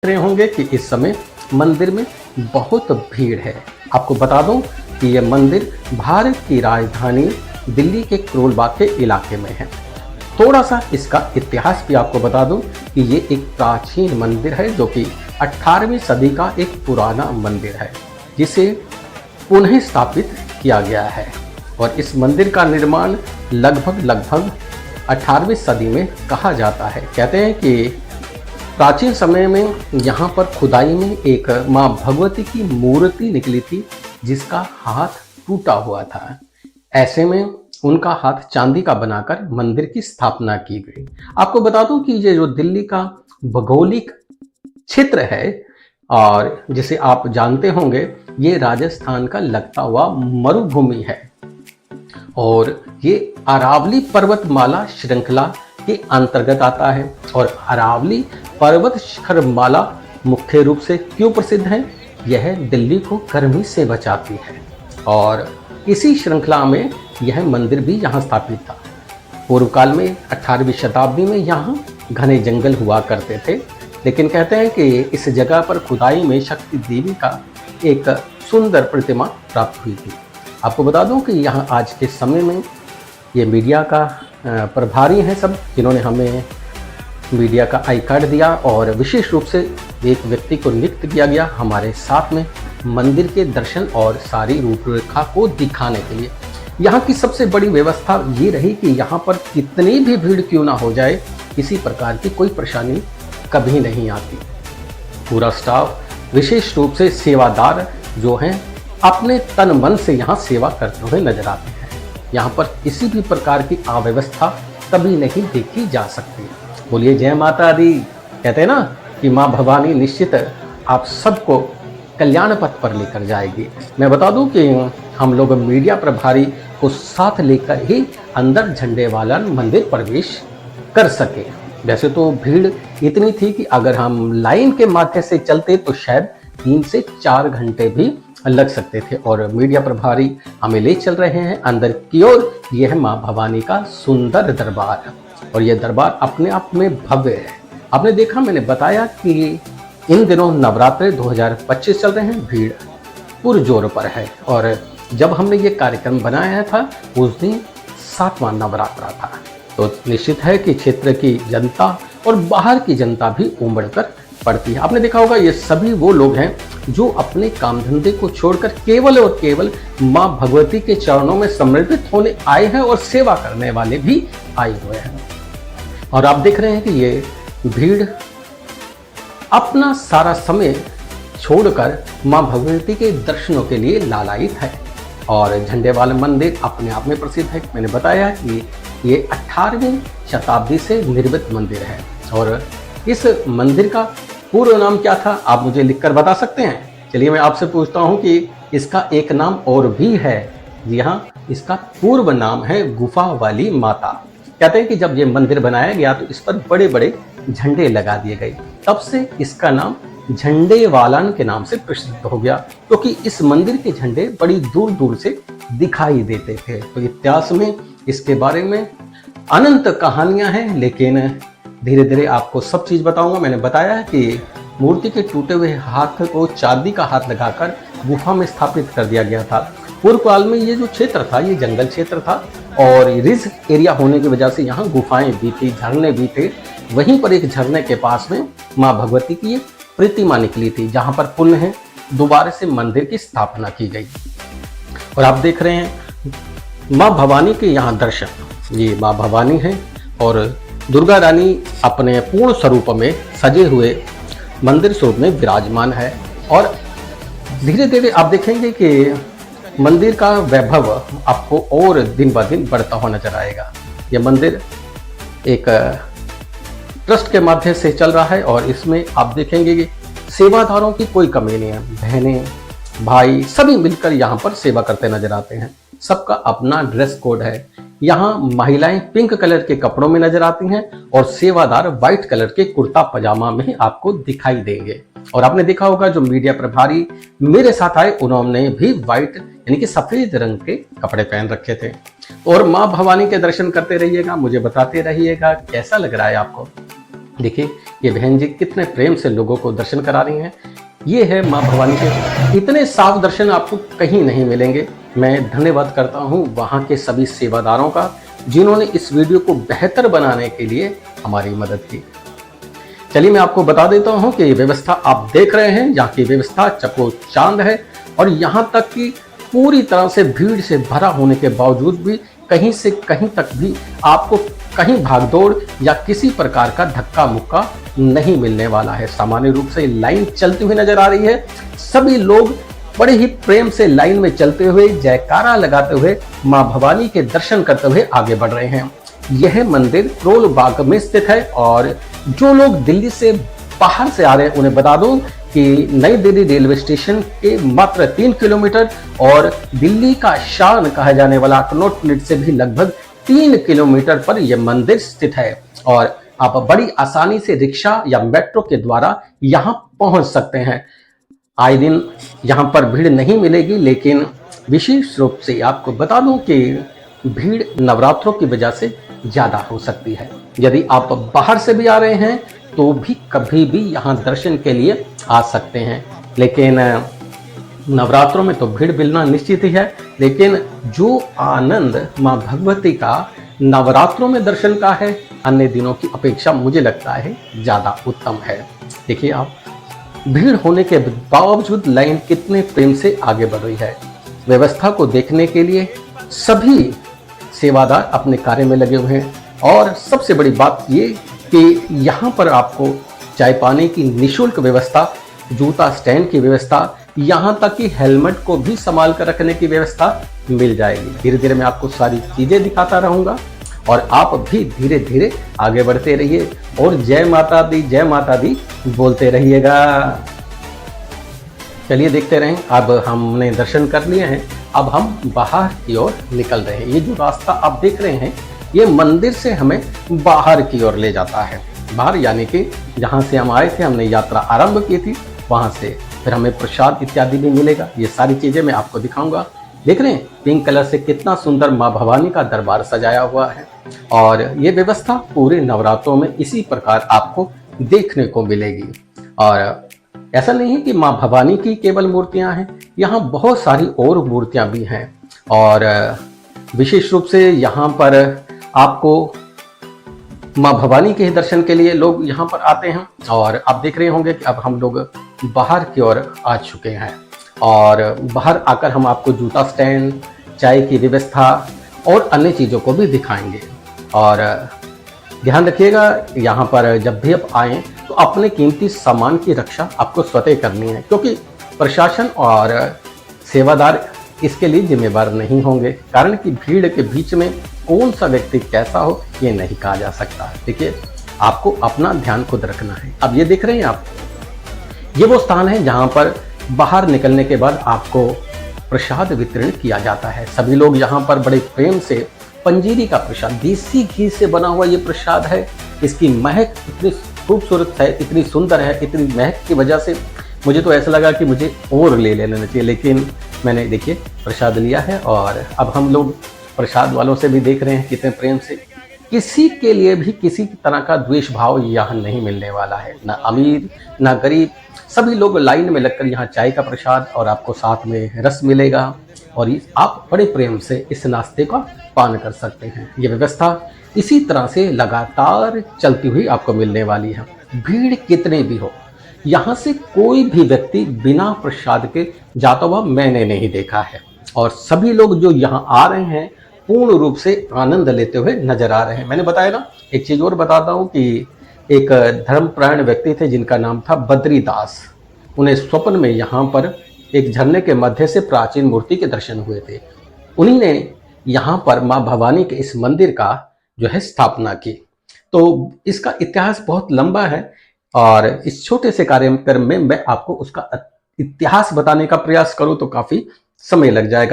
रहे होंगे कि इस समय मंदिर में बहुत भीड़ है। आपको बता दूं कि यह मंदिर भारत की राजधानी दिल्ली के करोल बाग के इलाके में है। थोड़ा सा इसका इतिहास भी आपको बता दूं कि ये एक प्राचीन मंदिर है जो कि 18वीं सदी का एक पुराना मंदिर है जिसे पुनः स्थापित किया गया है। और इस मंदिर का निर्माण लगभग 18वीं सदी में कहा जाता है। कहते हैं कि प्राचीन समय में यहाँ पर खुदाई में एक माँ भगवती की मूर्ति निकली थी जिसका हाथ टूटा हुआ था। ऐसे में उनका हाथ चांदी का बनाकर मंदिर की स्थापना की गई। आपको बता दूं कि ये जो दिल्ली का भौगोलिक क्षेत्र है और जिसे आप जानते होंगे, ये राजस्थान का लगता हुआ मरुभूमि है और ये अरावली पर्वतमाला श्रृंखला के अंतर्गत आता है। और अरावली पर्वत शिखरमाला मुख्य रूप से क्यों प्रसिद्ध है? यह दिल्ली को गर्मी से बचाती है और इसी श्रृंखला में यह मंदिर भी यहाँ स्थापित था। पूर्व काल में 18वीं शताब्दी में यहाँ घने जंगल हुआ करते थे, लेकिन कहते हैं कि इस जगह पर खुदाई में शक्ति देवी का एक सुंदर प्रतिमा प्राप्त हुई थी। आपको बता दूं कि यहाँ आज के समय में ये मीडिया का प्रभारी हैं सब, जिन्होंने हमें मीडिया का आई कार्ड दिया और विशेष रूप से एक व्यक्ति को नियुक्त किया गया हमारे साथ में मंदिर के दर्शन और सारी रूपरेखा को दिखाने के लिए। यहाँ की सबसे बड़ी व्यवस्था ये रही कि यहाँ पर कितनी भी भीड़ क्यों ना हो जाए, किसी प्रकार की कोई परेशानी कभी नहीं आती। पूरा स्टाफ, विशेष रूप से सेवादार जो हैं, अपने तन मन से यहाँ सेवा करते हुए नजर आते हैं। यहाँ पर किसी भी प्रकार की अव्यवस्था कभी नहीं देखी जा सकती। बोलिए जय माता दी। कहते हैं ना कि माँ भवानी निश्चित आप सबको कल्याण पथ पर लेकर जाएगी। मैं बता दूं कि हम लोग मीडिया प्रभारी को साथ लेकर ही अंदर झंडेवालन मंदिर प्रवेश कर सके। वैसे तो भीड़ इतनी थी कि अगर हम लाइन के माध्यम से चलते तो शायद 3 से 4 घंटे भी लग सकते थे। और मीडिया प्रभारी हमें ले चल रहे हैं अंदर की ओर। यह माँ भवानी का सुंदर दरबार और यह दरबार अपने आप में भव्य है। आपने देखा, मैंने बताया कि इन दिनों नवरात्रे 2025 चल रहे हैं, भीड़ पुरजोर पर है। और जब हमने ये कार्यक्रम बनाया था उस दिन 7वां नवरात्रा था, तो निश्चित है कि क्षेत्र की जनता और बाहर की जनता भी उमड़ कर पड़ती है। आपने देखा होगा ये सभी वो लोग हैं जो अपने काम धंधे को छोड़कर केवल और केवल माँ भगवती के चरणों में समर्पित होने आए हैं और सेवा करने वाले भी आए हुए हैं। और आप देख रहे हैं कि ये भीड़ अपना सारा समय छोड़कर माँ भगवती के दर्शनों के लिए लालायित है। और झंडेवाला मंदिर अपने आप में प्रसिद्ध है। मैंने बताया कि ये 18वीं शताब्दी से निर्मित मंदिर है। और इस मंदिर का पूर्व नाम क्या था, आप मुझे लिखकर बता सकते हैं? चलिए मैं आपसे पूछता हूँ कि इसका एक नाम और भी है। जी हाँ, इसका पूर्व नाम है गुफा वाली माता। कहते हैं कि जब ये मंदिर बनाया गया तो इस पर बड़े बड़े झंडे लगा दिए गए, तब से इसका नाम झंडेवालन के नाम से प्रसिद्ध हो गया, क्योंकि इस मंदिर के झंडे बड़ी दूर दूर से दिखाई देते थे। तो इतिहास में इसके बारे में अनंत कहानियां हैं, लेकिन धीरे धीरे आपको सब चीज बताऊंगा। मैंने बताया कि मूर्ति के टूटे हुए हाथ को चांदी का हाथ लगाकर गुफा में स्थापित कर दिया गया था। पूर्व काल में ये जो क्षेत्र था ये जंगल क्षेत्र था और रिज एरिया होने की वजह से यहाँ गुफाएं भी थी, झरने भी थे। वहीं पर एक झरने के पास में माँ भगवती की एक प्रतिमा निकली थी, जहाँ पर पुनः दोबारा से मंदिर की स्थापना की गई। और आप देख रहे हैं माँ भवानी के यहाँ दर्शन। ये माँ भवानी है और दुर्गा रानी अपने पूर्ण स्वरूप में सजे हुए मंदिर स्वरूप में विराजमान है। और धीरे धीरे आप देखेंगे कि मंदिर का वैभव आपको और दिन ब दिन बढ़ता हुआ नजर आएगा। यह मंदिर एक ट्रस्ट के माध्यम से चल रहा है और इसमें आप देखेंगे कि सेवादारों की कोई कमी नहीं है। बहनें, भाई सभी मिलकर यहाँ पर सेवा करते नजर आते हैं। सबका अपना ड्रेस कोड है। यहाँ महिलाएं पिंक कलर के कपड़ों में नजर आती हैं और सेवादार व्हाइट कलर के कुर्ता पजामा में आपको दिखाई देंगे। और आपने देखा होगा जो मीडिया प्रभारी मेरे साथ आए उन्होंने भी व्हाइट यानी कि सफेद रंग के कपड़े पहन रखे थे। और माँ भवानी के दर्शन करते रहिएगा, मुझे बताते रहिएगा कैसा लग रहा है आपको। देखिए ये बहन जी कितने प्रेम से लोगों को दर्शन करा रही हैं। ये है माँ भवानी के, इतने साफ दर्शन आपको कहीं नहीं मिलेंगे। मैं धन्यवाद करता हूँ वहाँ के सभी सेवादारों का, जिन्होंने इस वीडियो को बेहतर बनाने के लिए हमारी मदद की। चलिए मैं आपको बता देता हूँ कि ये व्यवस्था आप देख रहे हैं, यहाँ की व्यवस्था चकोचांद है। और यहाँ तक कि पूरी तरह से भीड़ से भरा होने के बावजूद भी कहीं से कहीं तक भी आपको कहीं भागदौड़ या किसी प्रकार का धक्का मुक्का नहीं मिलने वाला है। सामान्य रूप से लाइन चलती हुई नजर आ रही है। सभी लोग बड़े ही प्रेम से लाइन में चलते हुए, जयकारा लगाते हुए, माँ भवानी के दर्शन करते हुए आगे बढ़ रहे हैं। यह मंदिर करोल बाग में स्थित है। और जो लोग दिल्ली से बाहर से आ रहे हैं उन्हें बता दूं कि नई दिल्ली रेलवे स्टेशन के मात्र 3 किलोमीटर और दिल्ली का शान कहा जाने वाला कनॉट प्लेस से भी लगभग 3 किलोमीटर पर यह मंदिर स्थित है। और आप बड़ी आसानी से रिक्शा या मेट्रो के द्वारा यहाँ पहुंच सकते हैं। आए दिन यहाँ पर भीड़ नहीं मिलेगी, लेकिन विशेष रूप से आपको बता दूं कि भीड़ नवरात्रों की वजह से ज्यादा हो सकती है। यदि आप बाहर से भी आ रहे हैं तो भी कभी भी यहाँ दर्शन के लिए आ सकते हैं। लेकिन नवरात्रों में तो भीड़ मिलना निश्चित ही है, लेकिन जो आनंद माँ भगवती का नवरात्रों में दर्शन का है, अन्य दिनों की अपेक्षा मुझे लगता है ज़्यादा उत्तम है। देखिए आप, भीड़ होने के बावजूद लाइन कितने प्रेम से आगे बढ़ रही है। व्यवस्था को देखने के लिए सभी सेवादार अपने कार्य में लगे हुए हैं। और सबसे बड़ी बात ये कि यहाँ पर आपको चाय पानी की निःशुल्क व्यवस्था, जूता स्टैंड की व्यवस्था, यहाँ तक कि हेलमेट को भी संभाल कर रखने की व्यवस्था मिल जाएगी। धीरे धीरे मैं आपको सारी चीज़ें दिखाता रहूँगा और आप भी धीरे धीरे आगे बढ़ते रहिए और जय माता दी बोलते रहिएगा। चलिए देखते रहें। अब हमने दर्शन कर लिए हैं, अब हम बाहर की ओर निकल रहे हैं। ये जो रास्ता आप देख रहे हैं, ये मंदिर से हमें बाहर की ओर ले जाता है। बाहर यानी कि जहाँ से हम आए थे, हमने यात्रा आरंभ की थी, वहाँ से फिर हमें प्रसाद इत्यादि भी मिलेगा। ये सारी चीज़ें मैं आपको दिखाऊंगा। देख रहे हैं पिंक कलर से कितना सुंदर माँ भवानी का दरबार सजाया हुआ है। और ये व्यवस्था पूरे नवरात्रों में इसी प्रकार आपको देखने को मिलेगी। और ऐसा नहीं है कि माँ भवानी की केवल मूर्तियाँ हैं, यहाँ बहुत सारी और मूर्तियाँ भी हैं। और विशेष रूप से यहाँ पर आपको माँ भवानी के दर्शन के लिए लोग यहाँ पर आते हैं। और आप देख रहे होंगे कि अब हम लोग बाहर की ओर आ चुके हैं और बाहर आकर हम आपको जूता स्टैंड, चाय की व्यवस्था और अन्य चीज़ों को भी दिखाएंगे। और ध्यान रखिएगा, यहाँ पर जब भी आप आएँ तो अपने कीमती सामान की रक्षा आपको स्वतः करनी है, क्योंकि प्रशासन और सेवादार इसके लिए जिम्मेदार नहीं होंगे। कारण कि भीड़ के बीच में कौन सा व्यक्ति कैसा हो ये नहीं कहा जा सकता। देखिए आपको अपना ध्यान खुद रखना है। अब ये देख रहे हैं आप, ये वो स्थान है जहाँ पर बाहर निकलने के बाद आपको प्रसाद वितरण किया जाता है। सभी लोग यहाँ पर बड़े प्रेम से पंजीरी का प्रसाद, देसी घी से बना हुआ ये प्रसाद है। इसकी महक इतनी खूबसूरत है, इतनी सुंदर है, इतनी महक की वजह से मुझे तो ऐसा लगा कि मुझे और ले लेना चाहिए, लेकिन मैंने देखिए प्रसाद लिया है। और अब हम लोग प्रसाद वालों से भी देख रहे हैं कितने प्रेम से। किसी के लिए भी किसी तरह का द्वेष भाव यहाँ नहीं मिलने वाला है, ना अमीर ना गरीब। सभी लोग लाइन में लगकर यहाँ चाय का प्रसाद और आपको साथ में रस मिलेगा और आप बड़े प्रेम से इस नाश्ते का पान कर सकते हैं। ये व्यवस्था इसी तरह से लगातार चलती हुई आपको मिलने वाली है। भीड़ कितने भी हो, यहाँ से कोई भी व्यक्ति बिना प्रसाद के जाता हुआ मैंने नहीं देखा है। और सभी लोग जो यहाँ आ रहे हैं पूर्ण रूप से आनंद लेते हुए नजर आ रहे हैं। मैंने बताया ना, एक चीज और बताता हूँ कि एक धर्मपरायण व्यक्ति थे जिनका नाम था बद्रीदास। उन्हें स्वप्न में यहाँ पर एक झरने के मध्य से प्राचीन मूर्ति के दर्शन हुए थे। उन्हीं ने यहाँ पर माँ भवानी के इस मंदिर का जो है स्थापना की। तो इसका इतिहास बहुत लंबा है और इस छोटे से कार्यक्रम में मैं आपको उसका इतिहास बताने का प्रयास करूँ तो काफी समय लग जाएगा।